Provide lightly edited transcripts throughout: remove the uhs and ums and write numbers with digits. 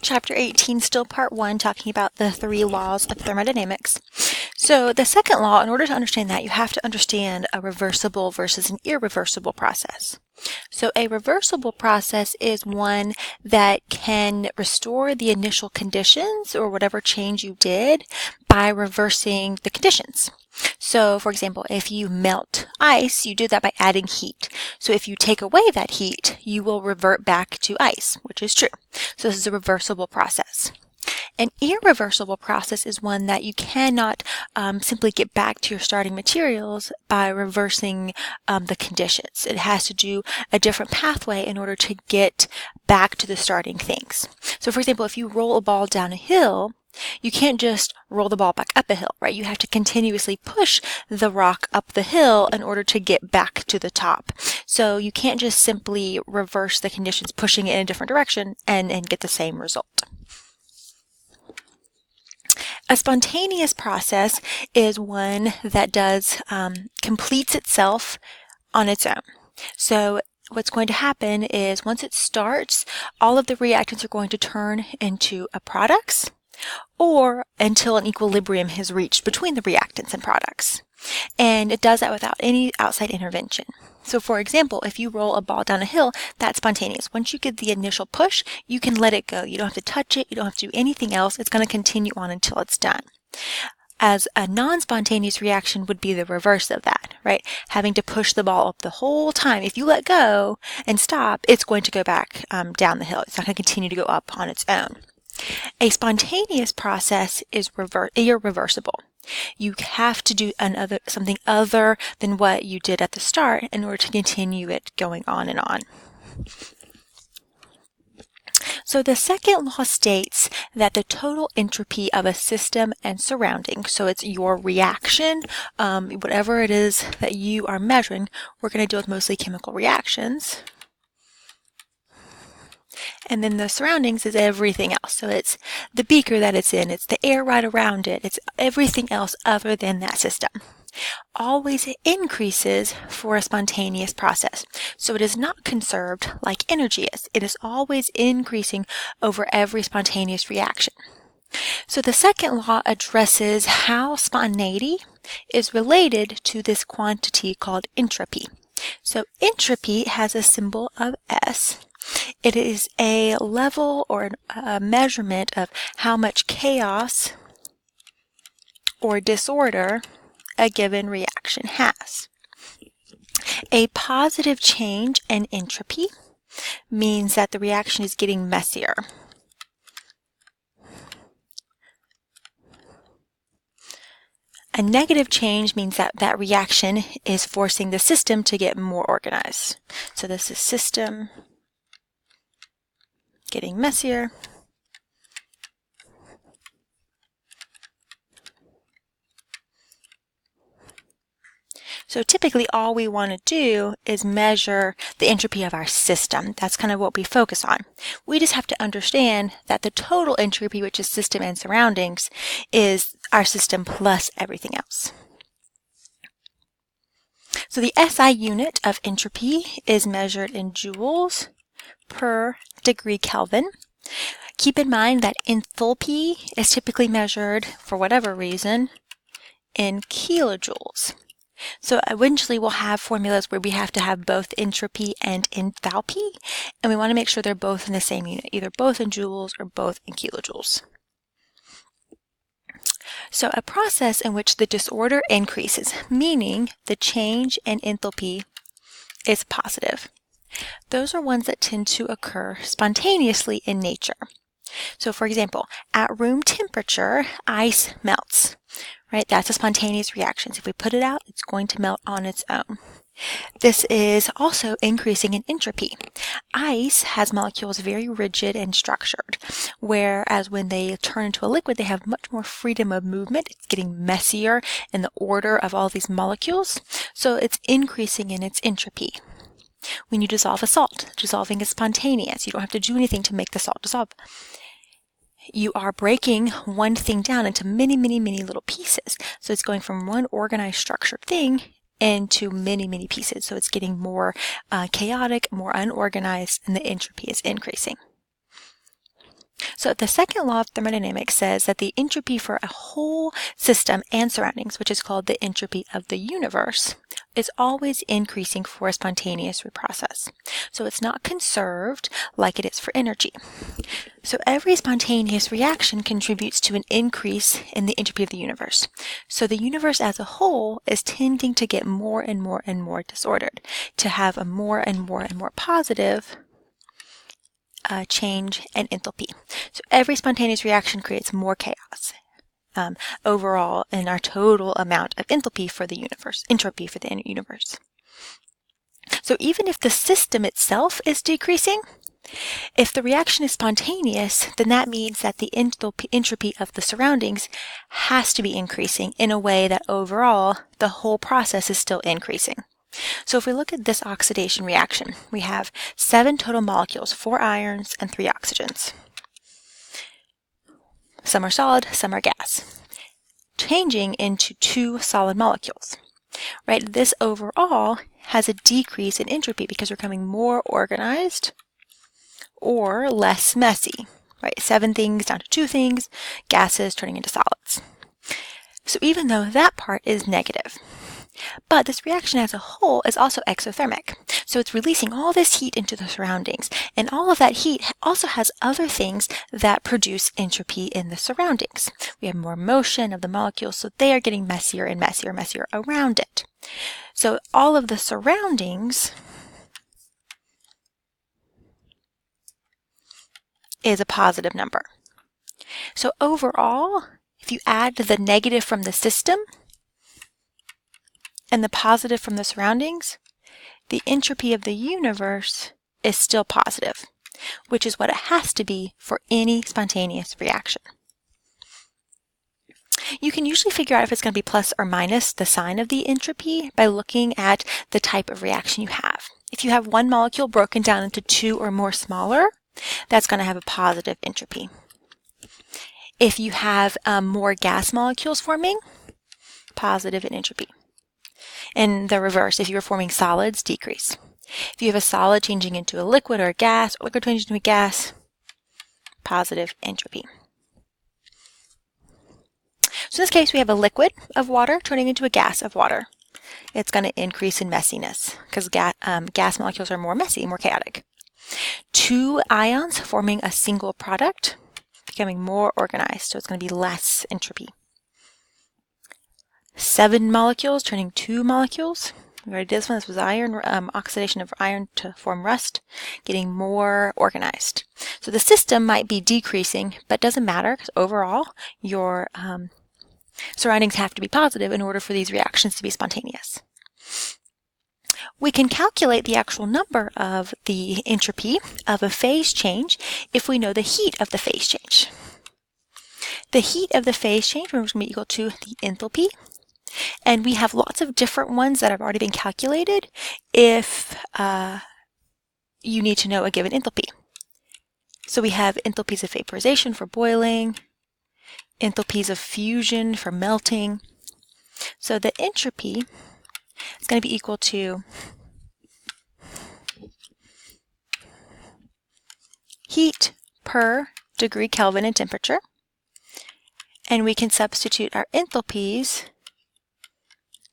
Chapter 18, still part 1, talking about the 3 laws of thermodynamics. So the second law, in order to understand that, you have to understand a reversible versus an irreversible process. So a reversible process is one that can restore the initial conditions or whatever change you did by reversing the conditions. So, for example, if you melt ice, you do that by adding heat. So if you take away that heat, you will revert back to ice, which is true. So this is a reversible process. An irreversible process is one that you cannot simply get back to your starting materials by reversing the conditions. It has to do a different pathway in order to get back to the starting things. So for example, if you roll a ball down a hill, you can't just roll the ball back up a hill, right? You have to continuously push the rock up the hill in order to get back to the top. So you can't just simply reverse the conditions, pushing it in a different direction and get the same result. A spontaneous process is one that completes itself on its own. So what's going to happen is once it starts, all of the reactants are going to turn into products, or until an equilibrium is reached between the reactants and products. And it does that without any outside intervention. So for example, if you roll a ball down a hill, that's spontaneous. Once you get the initial push, you can let it go. You don't have to touch it. You don't have to do anything else. It's going to continue on until it's done. As a non-spontaneous reaction would be the reverse of that, right? Having to push the ball up the whole time. If you let go and stop, it's going to go back down the hill. It's not going to continue to go up on its own. A spontaneous process is irreversible. You have to do something other than what you did at the start in order to continue it going on and on. So the second law states that the total entropy of a system and surroundings, so it's your reaction, whatever it is that you are measuring, we're going to deal with mostly chemical reactions. And then the surroundings is everything else. So it's the beaker that it's in, it's the air right around it, it's everything else other than that system. Always increases for a spontaneous process. So it is not conserved like energy is. It is always increasing over every spontaneous reaction. So the second law addresses how spontaneity is related to this quantity called entropy. So entropy has a symbol of S. It is a level or a measurement of how much chaos or disorder a given reaction has. A positive change in entropy means that the reaction is getting messier. A negative change means that that reaction is forcing the system to get more organized. So this is system getting messier. So typically all we want to do is measure the entropy of our system. That's kind of what we focus on. We just have to understand that the total entropy, which is system and surroundings, is our system plus everything else. So the SI unit of entropy is measured in joules per degree Kelvin. Keep in mind that enthalpy is typically measured, for whatever reason, in kilojoules. So eventually we'll have formulas where we have to have both entropy and enthalpy, and we want to make sure they're both in the same unit, either both in joules or both in kilojoules. So a process in which the disorder increases, meaning the change in enthalpy is positive. Those are ones that tend to occur spontaneously in nature. So for example, at room temperature, ice melts, right? That's a spontaneous reaction. So if we put it out, it's going to melt on its own. This is also increasing in entropy. Ice has molecules very rigid and structured, whereas when they turn into a liquid, they have much more freedom of movement. It's getting messier in the order of all these molecules, so it's increasing in its entropy. When you dissolve a salt, dissolving is spontaneous. You don't have to do anything to make the salt dissolve. You are breaking one thing down into many, many, many little pieces. So it's going from one organized, structured thing into many, many pieces. So it's getting more chaotic, more unorganized, and the entropy is increasing. So the second law of thermodynamics says that the entropy for a whole system and surroundings, which is called the entropy of the universe, is always increasing for a spontaneous process. So it's not conserved like it is for energy. So every spontaneous reaction contributes to an increase in the entropy of the universe. So the universe as a whole is tending to get more and more and more disordered, to have a more and more and more positive change in enthalpy. So every spontaneous reaction creates more chaos overall in our total amount of enthalpy for the universe, entropy for the universe. So even if the system itself is decreasing, if the reaction is spontaneous, then that means that the entropy of the surroundings has to be increasing in a way that overall the whole process is still increasing. So if we look at this oxidation reaction, we have 7 total molecules, 4 irons and 3 oxygens. Some are solid, some are gas, changing into 2 solid molecules. Right? This overall has a decrease in entropy because we're becoming more organized or less messy. Right? 7 things down to 2 things, gases turning into solids. So even though that part is negative, but this reaction as a whole is also exothermic. So it's releasing all this heat into the surroundings. And all of that heat also has other things that produce entropy in the surroundings. We have more motion of the molecules, so they are getting messier and messier and messier around it. So all of the surroundings is a positive number. So overall, if you add the negative from the system and the positive from the surroundings, the entropy of the universe is still positive, which is what it has to be for any spontaneous reaction. You can usually figure out if it's going to be plus or minus the sign of the entropy by looking at the type of reaction you have. If you have one molecule broken down into 2 or more smaller, that's going to have a positive entropy. If you have more gas molecules forming, positive in entropy. And the reverse, if you're forming solids, decrease. If you have a solid changing into a liquid or a gas, or liquid changing into a gas, positive entropy. So in this case, we have a liquid of water turning into a gas of water. It's going to increase in messiness because gas molecules are more messy, more chaotic. 2 ions forming a single product, becoming more organized, so it's going to be less entropy. 7 molecules turning 2 molecules. We already did this one. This was iron, oxidation of iron to form rust, getting more organized. So the system might be decreasing, but doesn't matter because overall your surroundings have to be positive in order for these reactions to be spontaneous. We can calculate the actual number of the entropy of a phase change if we know the heat of the phase change. The heat of the phase change is going to be equal to the enthalpy. And we have lots of different ones that have already been calculated if you need to know a given enthalpy. So we have enthalpies of vaporization for boiling, enthalpies of fusion for melting. So the entropy is going to be equal to heat per degree Kelvin in temperature. And we can substitute our enthalpies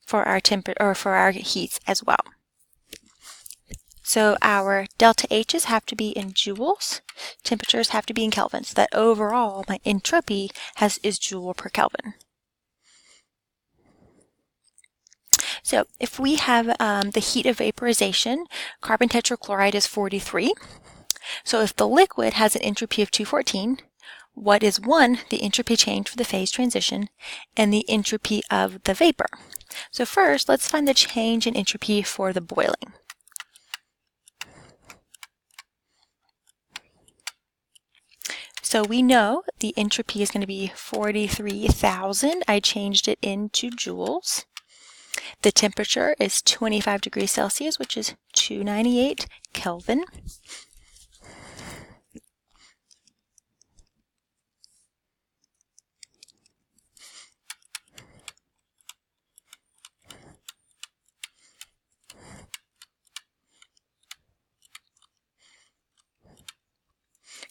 for our heats as well. So our delta H's have to be in joules, temperatures have to be in Kelvin, so that overall my entropy is joule per Kelvin. So if we have the heat of vaporization, carbon tetrachloride is 43. So if the liquid has an entropy of 214, what is 1, the entropy change for the phase transition, and the entropy of the vapor? So first, let's find the change in entropy for the boiling. So we know the entropy is going to be 43,000. I changed it into joules. The temperature is 25 degrees Celsius, which is 298 Kelvin.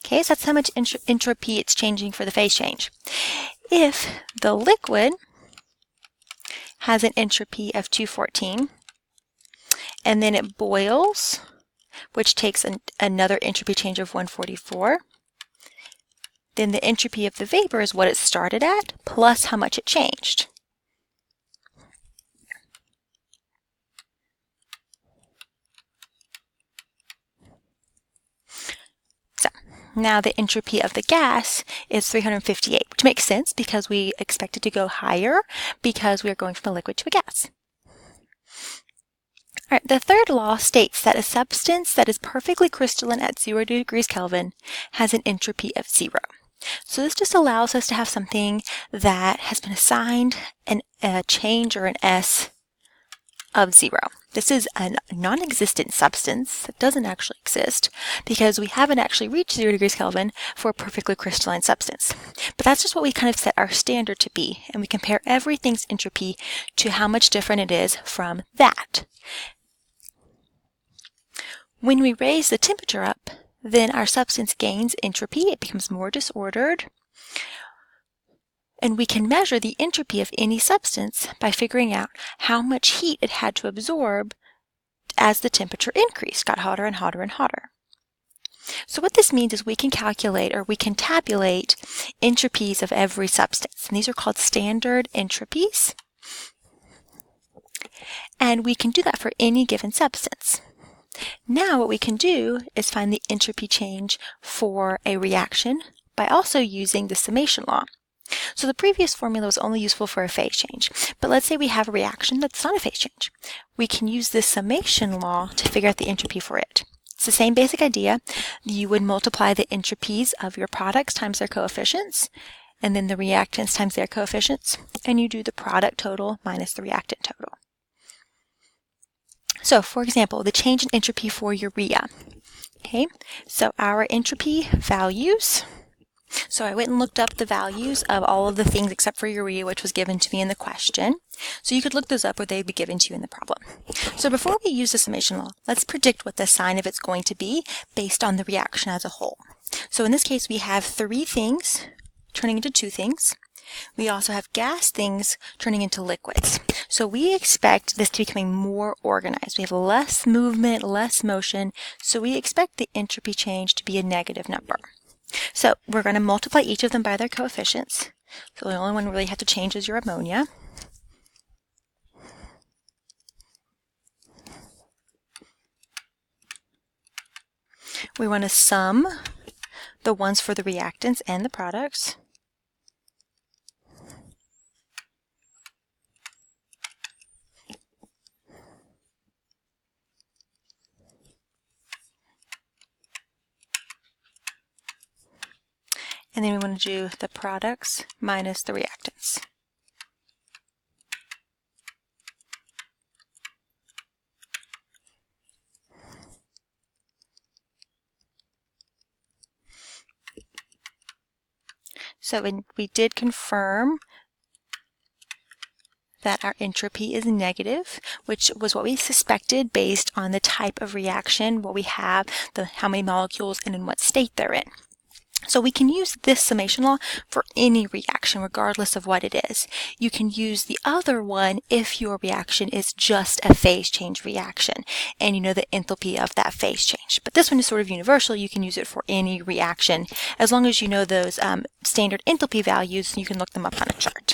Okay, so that's how much entropy it's changing for the phase change. If the liquid has an entropy of 214, and then it boils, which takes another entropy change of 144, then the entropy of the vapor is what it started at, plus how much it changed. So now the entropy of the gas is 358, which makes sense because we expect it to go higher because we are going from a liquid to a gas. All right, the third law states that a substance that is perfectly crystalline at 0 degrees Kelvin has an entropy of 0. So this just allows us to have something that has been assigned a change or an S of 0. This is a non-existent substance that doesn't actually exist because we haven't actually reached 0 degrees Kelvin for a perfectly crystalline substance. But that's just what we kind of set our standard to be, and we compare everything's entropy to how much different it is from that. When we raise the temperature up, then our substance gains entropy, it becomes more disordered, and we can measure the entropy of any substance by figuring out how much heat it had to absorb as the temperature increased, got hotter and hotter and hotter. So what this means is we can calculate, or we can tabulate, entropies of every substance, and these are called standard entropies, and we can do that for any given substance. Now what we can do is find the entropy change for a reaction by also using the summation law. So the previous formula was only useful for a phase change, but let's say we have a reaction that's not a phase change. We can use this summation law to figure out the entropy for it. It's the same basic idea. You would multiply the entropies of your products times their coefficients, and then the reactants times their coefficients, and you do the product total minus the reactant total. So, for example, the change in entropy for urea. Okay, so our entropy values. So I went and looked up the values of all of the things except for urea, which was given to me in the question. So you could look those up or they'd be given to you in the problem. So before we use the summation law, let's predict what the sign of it's going to be based on the reaction as a whole. So in this case, we have 3 things turning into 2 things. We also have gas things turning into liquids. So we expect this to be becoming more organized. We have less movement, less motion, so we expect the entropy change to be a negative number. So we're going to multiply each of them by their coefficients. So the only one we really have to change is your ammonia. We want to sum the ones for the reactants and the products. And then we want to do the products minus the reactants. So we did confirm that our entropy is negative, which was what we suspected based on the type of reaction, what we have, how many molecules, and in what state they're in. So we can use this summation law for any reaction, regardless of what it is. You can use the other one if your reaction is just a phase change reaction, and you know the enthalpy of that phase change. But this one is sort of universal. You can use it for any reaction. As long as you know those standard enthalpy values, you can look them up on a chart.